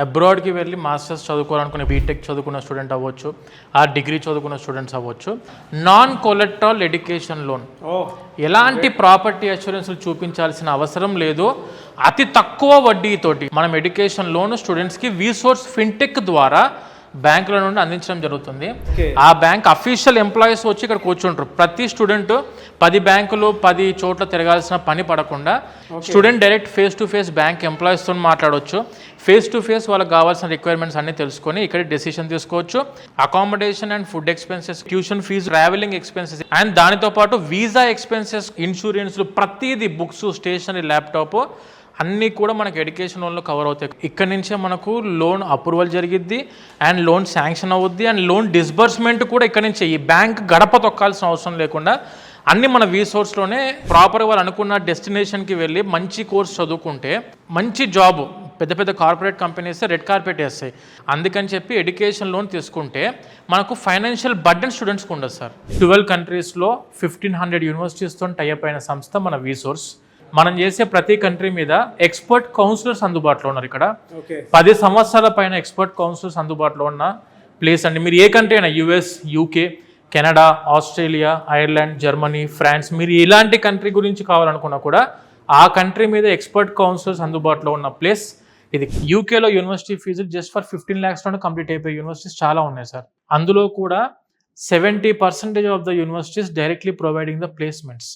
అబ్రాడ్కి వెళ్ళి masters చదువుకోవాలనుకునే BTech చదువుకున్న student అవ్వచ్చు, ఆ డిగ్రీ చదువుకున్న స్టూడెంట్స్ అవ్వచ్చు. నాన్ కొలెట్రల్ ఎడ్యుకేషన్ లోన్, ఎలాంటి ప్రాపర్టీ అష్యూరెన్స్లు చూపించాల్సిన అవసరం లేదు. అతి తక్కువ వడ్డీతోటి మనం ఎడ్యుకేషన్ లోన్ స్టూడెంట్స్కి వీసోర్స్ ఫిన్టెక్ ద్వారా బ్యాంకుల నుండి అందించడం జరుగుతుంది. ఆ బ్యాంక్ అఫీషియల్ ఎంప్లాయీస్ వచ్చి ఇక్కడ కూర్చుంటారు. ప్రతి స్టూడెంట్ 10 బ్యాంకులు 10 చోట్ల తిరగాల్సిన పని పడకుండా student direct face to face bank ఎంప్లాయీస్తో మాట్లాడవచ్చు. ఫేస్ టు ఫేస్ వాళ్ళకి కావాల్సిన రిక్వైర్మెంట్స్ అన్ని తెలుసుకొని ఇక్కడ డెసిషన్ తీసుకోవచ్చు. Accommodation and food expenses, tuition fees, travelling expenses and దానితో పాటు వీసా ఎక్స్పెన్సెస్, ఇన్సూరెన్స్లు, ప్రతిదీ, బుక్స్, స్టేషనరీ, ల్యాప్టాప్ అన్నీ కూడా మనకు ఎడ్యుకేషన్ లోన్లో కవర్ అవుతాయి. ఇక్కడ నుంచే మనకు లోన్ అప్రూవల్ జరిగిద్ది అండ్ లోన్ శాంక్షన్ అవుద్ది అండ్ లోన్ డిస్బర్స్మెంట్ కూడా ఇక్కడ నుంచే. ఈ బ్యాంక్ గడప తొక్కాల్సిన అవసరం లేకుండా అన్నీ మన వీసోర్స్లోనే ప్రాపర్గా వాళ్ళు అనుకున్న డెస్టినేషన్కి వెళ్ళి మంచి కోర్స్ చదువుకుంటే మంచి జాబ్, పెద్ద పెద్ద కార్పొరేట్ కంపెనీస్ రెడ్ కార్పెట్ వేస్తాయి. అందుకని చెప్పి ఎడ్యుకేషన్ లోన్ తీసుకుంటే మనకు ఫైనాన్షియల్ బర్డెన్ స్టూడెంట్స్కి ఉండదు సార్. 12 కంట్రీస్లో 1500 యూనివర్సిటీస్తో టైఅప్ అయిన సంస్థ మన వీసోర్స్. మనం చేసే ప్రతి కంట్రీ మీద ఎక్స్పర్ట్ కౌన్సిలర్స్ అందుబాటులో ఉన్నారు. ఇక్కడ 10 సంవత్సరాల పైన ఎక్స్పర్ట్ కౌన్సిలర్స్ అందుబాటులో ఉన్న ప్లేస్ అండి. మీరు ఏ కంట్రీ అయినా, US, UK, Canada, Australia, Ireland, Germany, France, మీరు ఎలాంటి కంట్రీ గురించి కావాలనుకున్నా కూడా ఆ కంట్రీ మీద ఎక్స్పర్ట్ కౌన్సిలర్స్ అందుబాటులో ఉన్న ప్లేస్ ఇది. యూకేలో యూనివర్సిటీ ఫీజులు జస్ట్ ఫర్ 15 lakhsలోనే కంప్లీట్ అయిపోయే యూనివర్సిటీస్ చాలా ఉన్నాయి సార్. అందులో కూడా 70% of the universities directly providing the placements.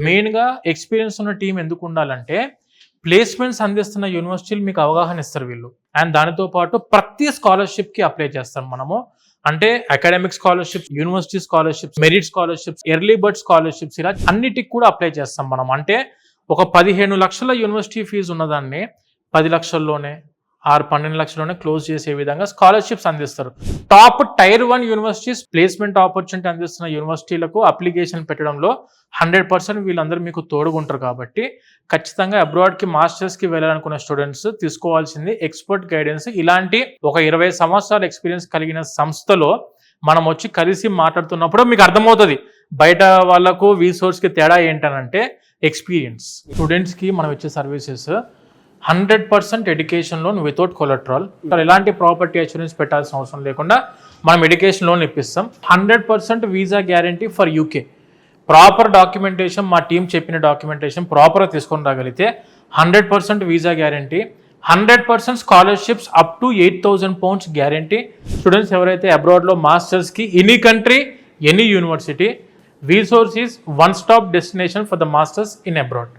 మెయిన్గా ఎక్స్పీరియన్స్ ఉన్న టీం ఎందుకు ఉండాలంటే ప్లేస్మెంట్స్ అందిస్తున్న యూనివర్సిటీలు మీకు అవగాహన ఇస్తారు వీళ్ళు. అండ్ దానితో పాటు ప్రతి స్కాలర్షిప్కి అప్లై చేస్తాం మనము. అంటే academic scholarships, university scholarships, merit scholarships, early bird scholarships, ఇలా అన్నిటికి కూడా అప్లై చేస్తాం మనం. అంటే ఒక 15 లక్షల యూనివర్సిటీ ఫీజు ఉన్నదాన్ని 10 లక్షల్లోనే 12 లక్షల్లోనే క్లోజ్ చేసే విధంగా స్కాలర్షిప్స్ అందిస్తారు. Top tier 1 universities placement opportunity అందిస్తున్న యూనివర్సిటీలకు అప్లికేషన్ పెట్టడంలో 100% వీళ్ళందరూ మీకు తోడుగుంటారు. కాబట్టి ఖచ్చితంగా అబ్రాడ్కి మాస్టర్స్కి వెళ్ళాలనుకున్న స్టూడెంట్స్ తీసుకోవాల్సింది ఎక్స్పర్ట్ గైడెన్స్. ఇలాంటి ఒక 20 సంవత్సరాల ఎక్స్పీరియన్స్ కలిగిన సంస్థలో మనం వచ్చి కలిసి మాట్లాడుతున్నప్పుడు మీకు అర్థమవుతుంది బయట వాళ్ళకు వీసోర్స్కి తేడా ఏంటనంటే ఎక్స్పీరియన్స్. స్టూడెంట్స్కి మనం ఇచ్చే services 100% education loan without collateral. ఎలాంటి ప్రాపర్టీ అష్యూరెన్స్ పెట్టాల్సిన అవసరం లేకుండా మనం ఎడ్యుకేషన్ లోన్ ఇప్పిస్తాం. 100% visa guarantee for UK. Proper documentation, మా టీం చెప్పిన డాక్యుమెంటేషన్ ప్రాపర్గా తీసుకొని రాగలిగితే 100% visa guarantee, 100% scholarships up to 8,000 pounds guarantee. Students ఎవరైతే అబ్రాడ్లో మాస్టర్స్కి ఎనీ కంట్రీ, ఎనీ యూనివర్సిటీ, వీసోర్స్ is one stop destination for the masters in abroad.